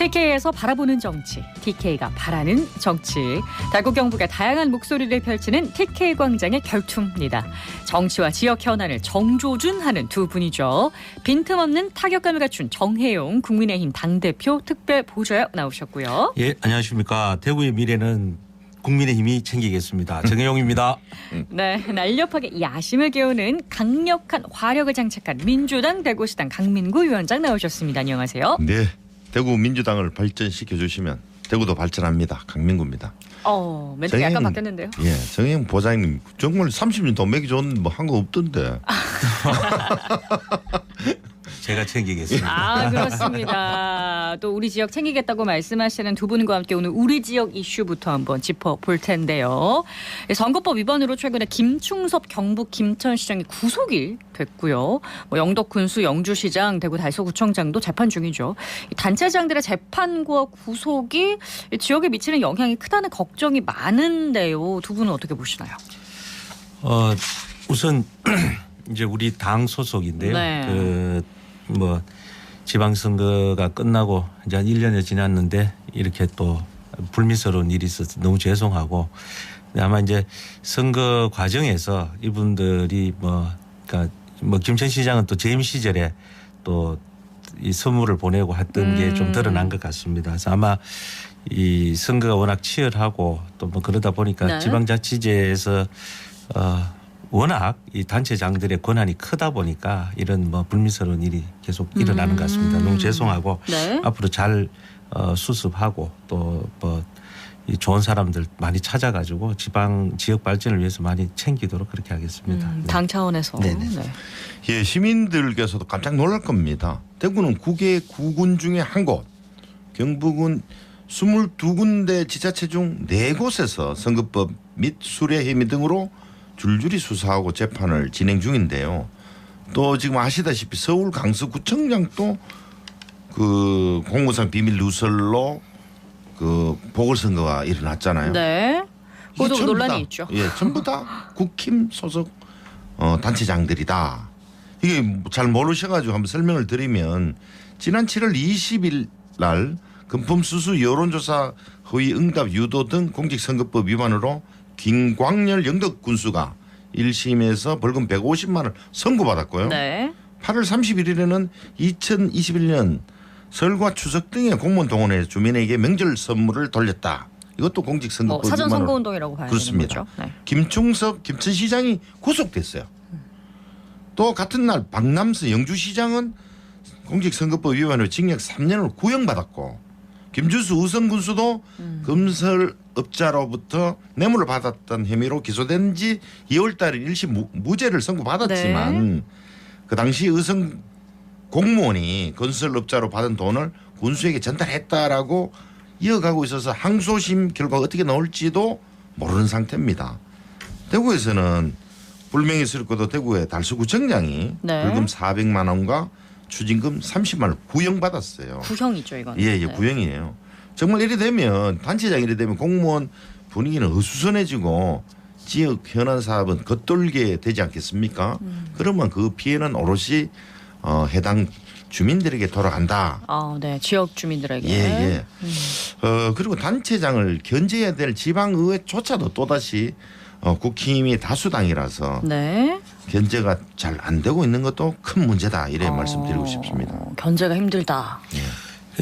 TK에서 바라보는 정치, TK가 바라는 정치. 대구 경북의 다양한 목소리를 펼치는 TK 광장의 결투입니다. 정치와 지역 현안을 정조준하는 두 분이죠. 빈틈없는 타격감을 갖춘 정혜용 국민의힘 당대표 특별 보좌역 나오셨고요. 예, 안녕하십니까. 대구의 미래는 국민의힘이 챙기겠습니다. 정혜용입니다. 네, 날렵하게 야심을 깨우는 강력한 화력을 장착한 민주당 대구시당 강민구 위원장 나오셨습니다. 안녕하세요. 네, 대구 민주당을 발전시켜 주시면 대구도 발전합니다. 강민구입니다. 멘트가 약간 바뀌었는데요. 예, 정혜영 보좌님 정말 30년 더 매기 좋은 뭐 한 거 없던데. 제가 챙기겠습니다. 그렇습니다. 또 우리 지역 챙기겠다고 말씀하시는 두 분과 함께 오늘 우리 지역 이슈부터 한번 짚어볼 텐데요. 선거법 위반으로 최근에 김충섭 경북 김천시장이 구속이 됐고요. 영덕 군수 영주시장 대구 달서구청장도 재판 중이죠. 단체장들의 재판과 구속이 지역에 미치는 영향이 크다는 걱정이 많은데요. 두 분은 어떻게 보시나요? 우선 이제 우리 당 소속인데요. 네. 지방선거가 끝나고 이제 한 1년이 지났는데 이렇게 또 불미스러운 일이 있어서 너무 죄송하고, 아마 이제 선거 과정에서 이분들이 그러니까 김천시장은 또 재임 시절에 또 이 선물을 보내고 했던 게 좀 드러난 것 같습니다. 그래서 아마 이 선거가 워낙 치열하고 또 그러다 보니까 네. 지방자치제에서 워낙 이 단체장들의 권한이 크다 보니까 이런 불미스러운 일이 계속 일어나는 것 같습니다. 너무 죄송하고 네. 앞으로 잘 수습하고 또 이 좋은 사람들 많이 찾아가지고 지역 발전을 위해서 많이 챙기도록 그렇게 하겠습니다. 당 차원에서. 네네. 네. 예, 시민들께서도 깜짝 놀랄 겁니다. 대구는 9개 구군 중에 한 곳, 경북은 22군데 지자체 중 4곳에서 선거법 및 수뢰 혐의 등으로 줄줄이 수사하고 재판을 진행 중인데요. 또 지금 아시다시피 서울 강서구청장도 그 공무상 비밀 누설로 그 보궐선거가 일어났잖아요. 네. 그것도 논란이 있죠. 예, 전부 다 국힘 소속 단체장들이다. 이게 잘 모르셔가지고 한번 설명을 드리면 지난 7월 20일 날 금품수수 여론조사 허위 응답 유도 등 공직선거법 위반으로 김광열 영덕 군수가 1심에서 벌금 150만 원 선고받았고요. 네. 8월 31일에는 2021년 설과 추석 등의 공무원 동원해 주민에게 명절 선물을 돌렸다. 이것도 공직선거법 사전 위반으로 선거운동이라고 봐야 그렇습니다. 되는 거죠. 네. 김충섭 김천시장이 구속됐어요. 또 같은 날 박남수 영주시장은 공직선거법 위반으로 징역 3년을 구형받았고, 김주수 의성군수도 건설업자로부터 뇌물을 받았던 혐의로 기소된 지 2월 달에 1심 무죄를 선고받았지만 네. 그 당시 의성 공무원이 건설업자로 받은 돈을 군수에게 전달했다라고 이어가고 있어서 항소심 결과가 어떻게 나올지도 모르는 상태입니다. 대구에서는 불명예스럽고도 대구의 달서구청장이 네. 벌금 400만 원과 추징금 30만 원 구형받았어요. 구형이죠, 이건. 예, 네. 구형이에요. 정말 이래 되면 단체장이 이래 되면 공무원 분위기는 어수선해지고 지역 현안 사업은 겉돌게 되지 않겠습니까? 그러면 그 피해는 오롯이 해당 주민들에게 돌아간다. 네. 지역 주민들에게. 예. 그리고 단체장을 견제해야 될 지방의회조차도 또다시 국힘이 다수당이라서 네. 견제가 잘 안 되고 있는 것도 큰 문제다. 이래 말씀드리고 싶습니다. 견제가 힘들다.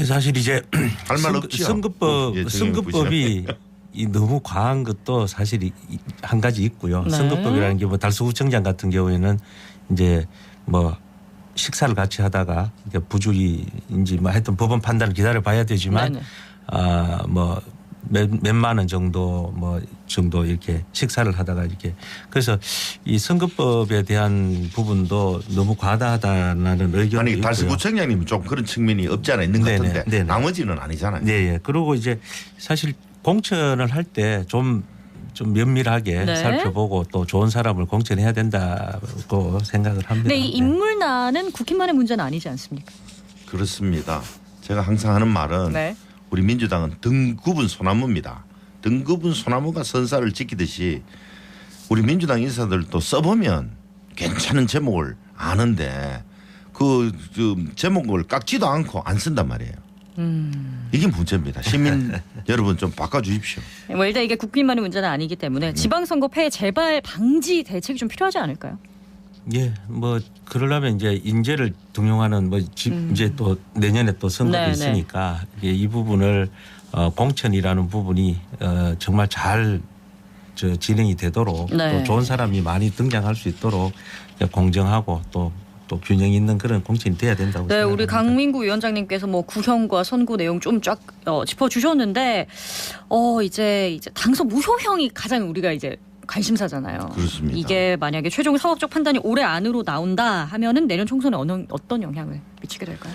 사실 이제 할 말 없지요. 선거법이 너무 과한 것도 사실 한 가지 있고요. 네. 선거법이라는 게 달서구청장 같은 경우에는 이제 식사를 같이 하다가 부주의인지 하여튼 법원 판단을 기다려 봐야 되지만 네네. 몇만 원 정도 정도 이렇게 식사를 하다가 이렇게, 그래서 이 선거법에 대한 부분도 너무 과다하다는 의견이 아니 있고요. 달서구청장님은 좀 그런 측면이 없지 않아 있는 것 같은데 네네. 나머지는 아니잖아요. 네. 그리고 이제 사실 공천을 할 때 좀 면밀하게 네. 살펴보고 또 좋은 사람을 공천해야 된다고 생각을 합니다. 근데 이 인물난은 국힘만의 문제는 아니지 않습니까? 그렇습니다. 제가 항상 하는 말은 네. 우리 민주당은 등급은 소나무입니다. 등급은 소나무가 선사를 지키듯이 우리 민주당 인사들도 써보면 괜찮은 제목을 아는데 그 제목을 깎지도 않고 안 쓴단 말이에요. 이게 문제입니다. 시민 여러분 좀 바꿔주십시오. 뭐 일단 이게 국민만의 문제는 아니기 때문에 지방선거 폐해 재발 방지 대책이 좀 필요하지 않을까요? 예, 뭐 그러려면 이제 인재를 등용하는 뭐 이제 또 내년에 또 선거도 네, 있으니까 이 부분을 공천이라는 부분이 정말 잘 진행이 되도록 네. 또 좋은 사람이 많이 등장할 수 있도록 공정하고 또 균형 있는 그런 공천이 돼야 된다고 네, 생각합니다. 우리 강민구 위원장님께서 뭐 구형과 선고 내용 좀 쫙 짚어주셨는데 이제 당선 무효형이 가장 우리가 이제 관심사잖아요. 그렇습니다. 이게 만약에 최종 사법적 판단이 올해 안으로 나온다 하면은 내년 총선에 어떤 영향을 미치게 될까요?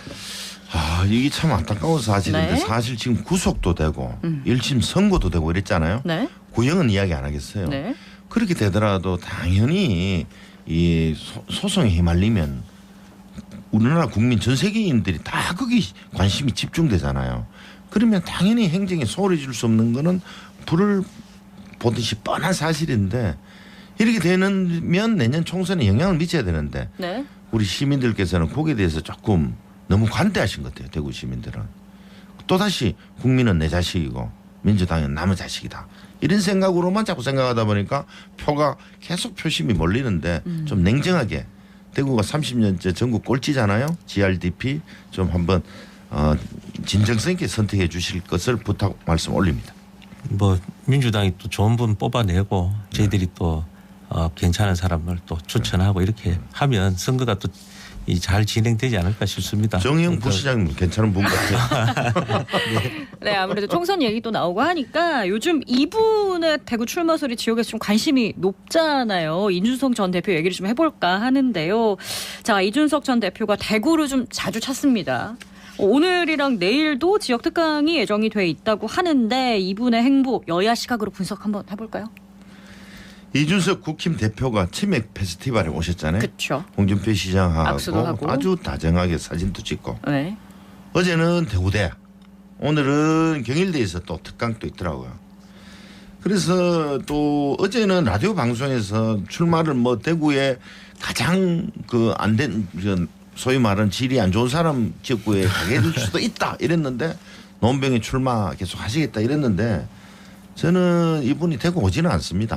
이게 참 안타까운 사실인데 네. 사실 지금 구속도 되고 1심 선고도 되고 이랬잖아요. 네. 구형은 이야기 안 하겠어요. 네. 그렇게 되더라도 당연히 이 소송에 휘말리면 우리나라 국민 전 세계인들이 다 거기 관심이 집중되잖아요. 그러면 당연히 행정에 소홀히 줄 수 없는 거는 불을 보듯이 뻔한 사실인데 이렇게 되면 내년 총선에 영향을 미쳐야 되는데 네. 우리 시민들께서는 거기에 대해서 조금 너무 관대하신 것 같아요. 대구 시민들은. 또다시 국민은 내 자식이고 민주당은 남의 자식이다. 이런 생각으로만 자꾸 생각하다 보니까 표가 계속 표심이 몰리는데 좀 냉정하게 대구가 30년째 전국 꼴찌잖아요. GRDP 좀 한번 진정성 있게 선택해 주실 것을 부탁 말씀 올립니다. 뭐 민주당이 또 좋은 분 뽑아내고 저희들이 또 괜찮은 사람을 또 추천하고 이렇게 하면 선거가 또 잘 진행되지 않을까 싶습니다. 정의용 부시장님 괜찮은 분 같아요. 네, 아무래도 총선 얘기도 나오고 하니까 요즘 이분의 대구 출마 소리 지역에서 좀 관심이 높잖아요. 이준석 전 대표 얘기를 좀 해볼까 하는데요. 자, 이준석 전 대표가 대구를 좀 자주 찾습니다. 오늘이랑 내일도 지역 특강이 예정이 돼 있다고 하는데 이분의 행보 여야 시각으로 분석 한번 해볼까요? 이준석 국힘 대표가 치맥 페스티벌에 오셨잖아요. 그렇죠. 홍준표 악수도 시장하고 하고. 아주 다정하게 사진도 찍고 네. 어제는 대구대 오늘은 경일대에서 또 특강도 있더라고요. 그래서 또 어제는 라디오 방송에서 출마를 뭐 대구에 가장 안 된 소위 말하는 질이 안 좋은 사람 지역구에 가게 될 수도 있다 이랬는데 노원병에 출마 계속 하시겠다 이랬는데 저는 이분이 대구 오지는 않습니다.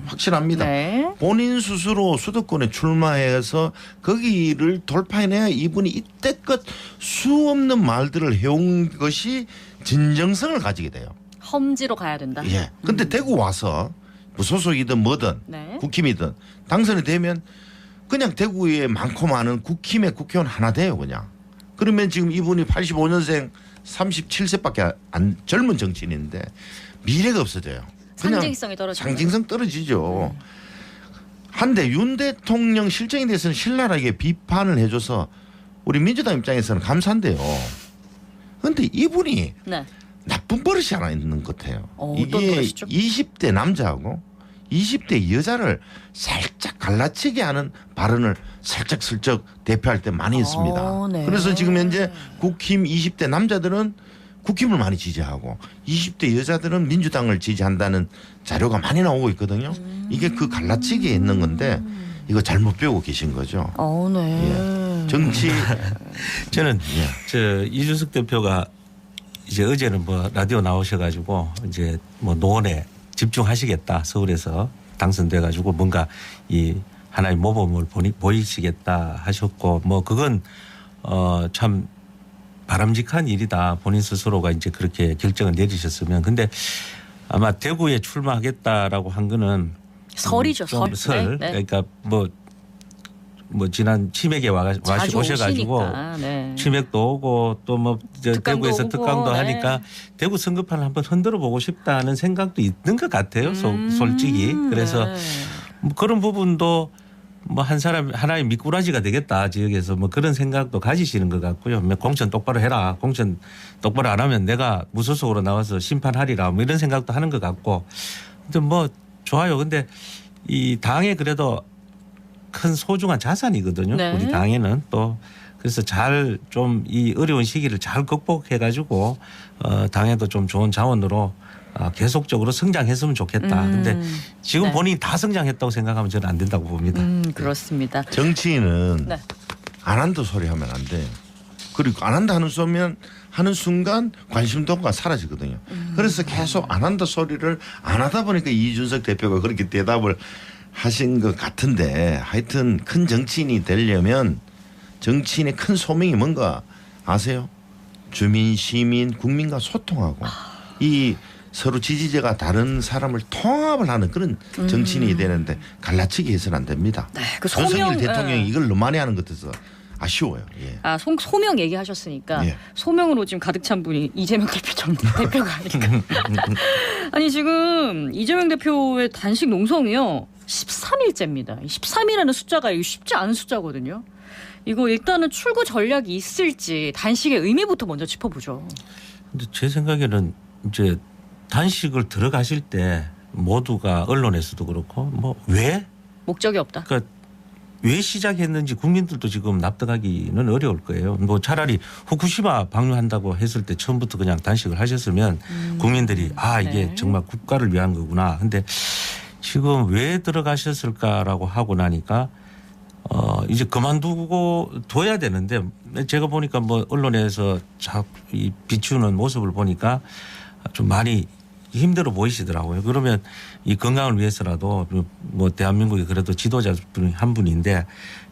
확실합니다. 네. 본인 스스로 수도권에 출마해서 거기를 돌파해내야 이분이 이때껏 수없는 말들을 해온 것이 진정성을 가지게 돼요. 험지로 가야 된다. 예. 근데 대구 와서 무소속이든 뭐든 네. 국힘이든 당선이 되면 그냥 대구에 많고 많은 국힘의 국회의원 하나 돼요 그냥. 그러면 지금 이분이 85년생 37세밖에 안 젊은 정치인인데 미래가 없어져요. 그냥 상징성이 떨어지죠. 상징성 떨어지죠. 한데 윤 대통령 실정에 대해서는 신랄하게 비판을 해줘서 우리 민주당 입장에서는 감사한데요. 그런데 이분이 네. 나쁜 버릇이 하나 있는 것 같아요. 어떤 이게 버릇이죠? 20대 남자하고 20대 여자를 살짝 갈라치게 하는 발언을 살짝 슬쩍 대표할 때 많이 있습니다. 네. 그래서 지금 현재 국힘 20대 남자들은 국힘을 많이 지지하고 20대 여자들은 민주당을 지지한다는 자료가 많이 나오고 있거든요. 이게 그 갈라치기에 있는 건데 이거 잘못 배우고 계신 거죠. 네. 예. 정치 저는 이준석 대표가 이제 어제는 뭐 라디오 나오셔가지고 이제 뭐 노원에 집중하시겠다 서울에서 당선돼가지고 뭔가 이 하나의 모범을 보이시겠다 하셨고 뭐 그건 참 바람직한 일이다 본인 스스로가 이제 그렇게 결정을 내리셨으면 근데 아마 대구에 출마하겠다라고 한 거는 설이죠. 좀 설. 네. 그러니까 뭐 지난 치맥에 자주 오셔가지고 오시니까. 네. 치맥도 오고 또 뭐 특강도 대구에서 오고, 특강도 네. 하니까 대구 선거판을 한번 흔들어 보고 싶다는 생각도 있는 것 같아요. 솔직히 그래서 네. 뭐 그런 부분도 뭐 한 사람 하나의 미꾸라지가 되겠다 지역에서 뭐 그런 생각도 가지시는 것 같고요. 뭐 공천 똑바로 해라. 공천 똑바로 안 하면 내가 무소속으로 나와서 심판하리라. 뭐 이런 생각도 하는 것 같고. 근데 뭐 좋아요. 근데 이 당에 그래도 큰 소중한 자산이거든요. 네. 우리 당에는 또 그래서 잘 좀 이 어려운 시기를 잘 극복해가지고 당에도 좀 좋은 자원으로 계속적으로 성장했으면 좋겠다. 근데 지금 네. 본인이 다 성장했다고 생각하면 저는 안 된다고 봅니다. 그렇습니다. 정치인은 네. 안 한다 소리 하면 안 돼요. 그리고 안 한다 하는 순간 관심도가 사라지거든요. 그래서 계속 안 한다 소리를 안 하다 보니까 이준석 대표가 그렇게 대답을 하신 것 같은데 하여튼 큰 정치인이 되려면 정치인의 큰 소명이 뭔가 아세요? 주민, 시민, 국민과 소통하고 이 서로 지지자가 다른 사람을 통합을 하는 그런 정치인이 되는데 갈라치기 해서는 안 됩니다. 네, 그 윤석열 대통령이 이걸 너무 많이 하는 것 같아서 아쉬워요. 예. 소명 얘기하셨으니까 예. 소명으로 지금 가득 찬 분이 이재명 대표가 아닐까. 아니 지금 이재명 대표의 단식 농성이요 13일째입니다. 13이라는 숫자가 쉽지 않은 숫자거든요. 이거 일단은 출구 전략이 있을지 단식의 의미부터 먼저 짚어보죠. 근데 제 생각에는 이제 단식을 들어가실 때 모두가 언론에서도 그렇고 뭐 왜? 목적이 없다. 그러니까 왜 시작했는지 국민들도 지금 납득하기는 어려울 거예요. 뭐 차라리 후쿠시마 방류한다고 했을 때 처음부터 그냥 단식을 하셨으면 국민들이 이게 네. 정말 국가를 위한 거구나. 근데 지금 왜 들어가셨을까라고 하고 나니까 이제 그만두고 둬야 되는데 제가 보니까 뭐 언론에서 이 비추는 모습을 보니까 좀 많이 힘들어 보이시더라고요. 그러면 이 건강을 위해서라도 뭐 대한민국에 그래도 지도자 한 분인데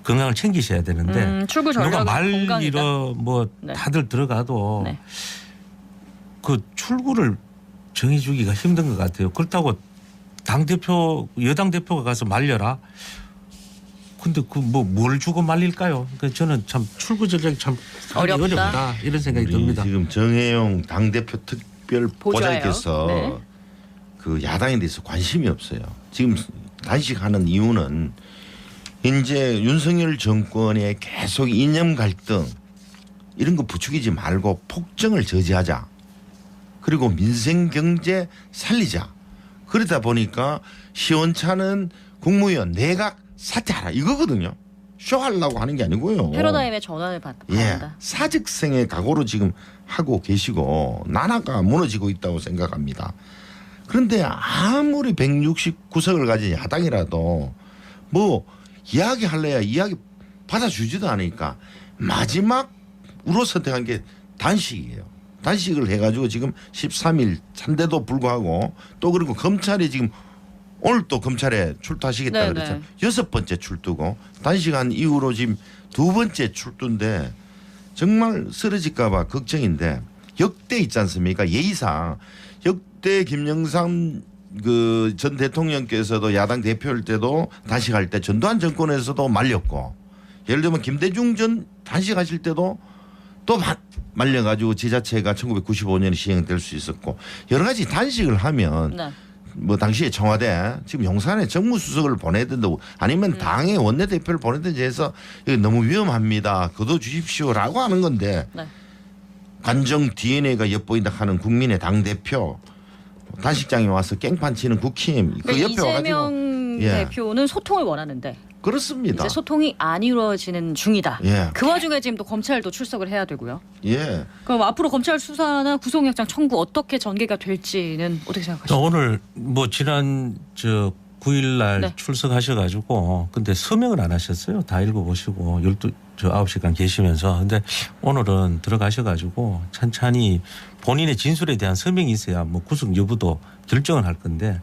건강을 챙기셔야 되는데 출구 전략은 누가 말 건강이다. 잃어 뭐 네. 다들 들어가도 네. 그 출구를 정해주기가 힘든 것 같아요. 그렇다고 여당 대표가 가서 말려라. 근데 그 뭐 뭘 주고 말릴까요? 그러니까 저는 참 출구 전략이 참 어렵다 이런 생각이 듭니다. 지금 정혜용 당대표 특별 보좌관께서 네. 그 야당에 대해서 관심이 없어요. 지금 단식하는 이유는 이제 윤석열 정권의 계속 이념 갈등 이런 거 부추기지 말고 폭정을 저지하자. 그리고 민생 경제 살리자. 그러다 보니까 시원찮은 국무위원 내각 사퇴하라 이거거든요. 쇼하려고 하는 게 아니고요. 패러다임의 전환을 예, 바란다. 사직생의 각오로 지금 하고 계시고 나라가 무너지고 있다고 생각합니다. 그런데 아무리 169석을 가진 야당이라도 뭐 이야기할래야 이야기 받아주지도 않으니까 마지막으로 선택한 게 단식이에요. 단식을 해가지고 지금 13일 찬데도 불구하고 또 그리고 검찰이 지금 오늘 또 검찰에 출두하시겠다 네네. 그랬잖아요. 6번째 출두고 단식한 이후로 지금 2번째 출두인데 정말 쓰러질까 봐 걱정인데 역대 있지 않습니까? 예의상 역대 김영삼 그 전 대통령께서도 야당 대표일 때도 단식할 때 전두환 정권에서도 말렸고 예를 들면 김대중 전 단식하실 때도 또 말려가지고 지자체가 1995년에 시행될 수 있었고 여러 가지 단식을 하면 네. 뭐 당시에 청와대 지금 용산에 정무수석을 보내야 된다고 아니면 당의 원내대표를 보내든지 해서 이거 너무 위험합니다. 거둬 주십시오라고 하는 건데 네. 관정 DNA가 엿보인다 하는 국민의 당대표 단식장에 와서 깽판 치는 국힘 그 그러니까 옆에 와가지고 이재명 예. 대표는 소통을 원하는데 그렇습니다. 이제 소통이 안 이루어지는 중이다. 예. 그 와중에 지금 또 검찰도 출석을 해야 되고요. 예. 그럼 앞으로 검찰 수사나 구속영장 청구 어떻게 전개가 될지는 어떻게 생각하십니까? 오늘 뭐 지난 9일날 네. 출석하셔가지고 근데 서명을 안 하셨어요. 다 읽어보시고 9시간 계시면서 근데 오늘은 들어가셔가지고 천천히 본인의 진술에 대한 서명이 있어야 뭐 구속 여부도 결정을 할 건데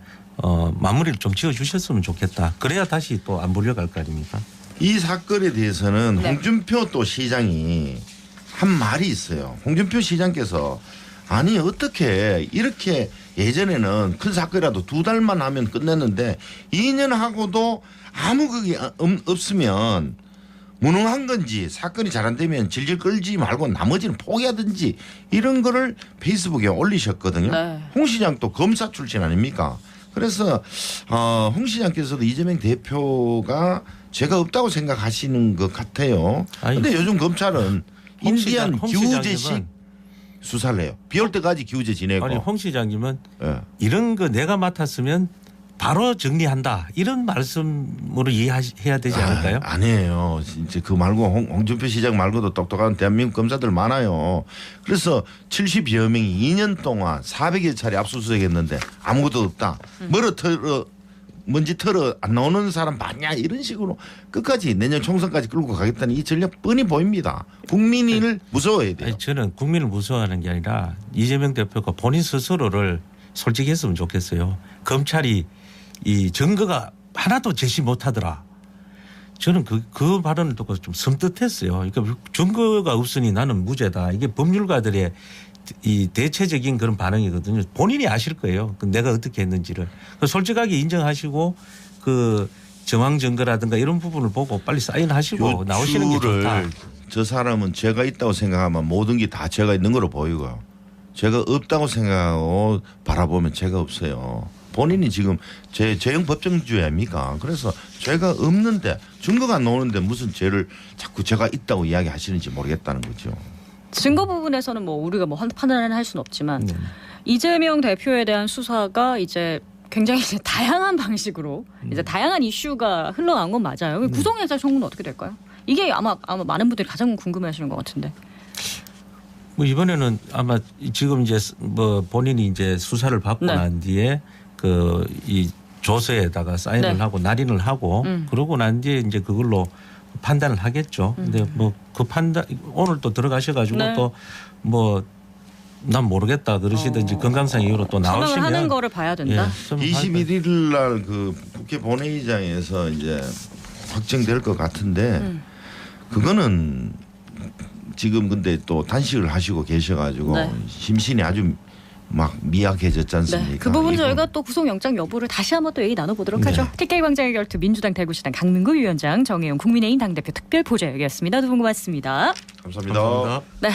마무리를 좀 지어주셨으면 좋겠다. 그래야 다시 또 안 불려갈 거 아닙니까? 이 사건에 대해서는 네. 홍준표 또 시장이 한 말이 있어요. 홍준표 시장께서 아니 어떻게 이렇게 예전에는 큰 사건이라도 2달만 하면 끝냈는데 2년 하고도 아무 그게 없으면 무능한 건지 사건이 잘 안 되면 질질 끌지 말고 나머지는 포기하든지 이런 거를 페이스북에 올리셨거든요. 네. 홍 시장 또 검사 출신 아닙니까? 그래서 홍 시장께서도 이재명 대표가 죄가 없다고 생각하시는 것 같아요. 그런데 요즘 검찰은 인디안 기우제식 수사를 해요. 비 올 때까지 기우제 지내고. 아니 홍 시장님은 예. 이런 거 내가 맡았으면 바로 정리한다 이런 말씀으로 이해해야 되지 않을까요? 아니에요. 이제 그 말고 홍준표 시장 말고도 똑똑한 대한민국 검사들 많아요. 그래서 70여 명이 2년 동안 400여 차례 압수수색했는데 아무것도 없다. 멀어뜨려 먼지 털어 안 나오는 사람 맞냐 이런 식으로 끝까지 내년 총선까지 끌고 가겠다는 이 전략 뻔히 보입니다. 국민을 무서워해야 돼요. 아니, 저는 국민을 무서워하는 게 아니라 이재명 대표가 본인 스스로를 솔직히 했으면 좋겠어요. 검찰이 이 증거가 하나도 제시 못하더라. 저는 그 발언을 듣고 좀 섬뜩했어요. 그러니까 증거가 없으니 나는 무죄다. 이게 법률가들의 이 대체적인 그런 반응이거든요. 본인이 아실 거예요. 내가 어떻게 했는지를. 솔직하게 인정하시고 그 정황 증거라든가 이런 부분을 보고 빨리 사인하시고 나오시는 게 좋다. 저 사람은 죄가 있다고 생각하면 모든 게 다 죄가 있는 거로 보이고요. 죄가 없다고 생각하고 바라보면 죄가 없어요. 본인이 지금 죄형 법정주의입니까? 그래서 죄가 없는데 증거가 안 나오는데 무슨 죄를 자꾸 죄가 있다고 이야기하시는지 모르겠다는 거죠. 증거 부분에서는 뭐 우리가 뭐 판단을 할 수는 없지만 네. 이재명 대표에 대한 수사가 이제 굉장히 이제 다양한 방식으로 이제 다양한 이슈가 흘러나온 건 맞아요. 구속영장 청구는 어떻게 될까요? 이게 아마 많은 분들이 가장 궁금해하시는 것 같은데. 뭐 이번에는 아마 지금 이제 뭐 본인이 이제 수사를 받고 네. 난 뒤에 그 이 조서에다가 사인을 네. 하고 날인을 하고 그러고 난 뒤에 이제 그걸로 판단을 하겠죠. 근데 뭐 그 판단 오늘 또 들어가셔가지고 네. 또 뭐 난 모르겠다 그러시든지 건강상 이유로 또 서명을 나오시면 하는 거를 봐야 된다. 21일 날 그 국회 본회의장에서 이제 확정될 것 같은데 그거는 지금 근데 또 단식을 하시고 계셔가지고 네. 심신이 아주 막 미약해졌지 않습니까? 네, 그 부분 이거 저희가 또 구속영장 여부를 다시 한번 또 얘기 나눠보도록 네. 하죠. TK광장의 결투 민주당 대구시당 강민구 위원장, 정혜용 국민의힘 당대표 특별보좌역이었습니다. 두 분 고맙습니다. 감사합니다. 감사합니다. 네.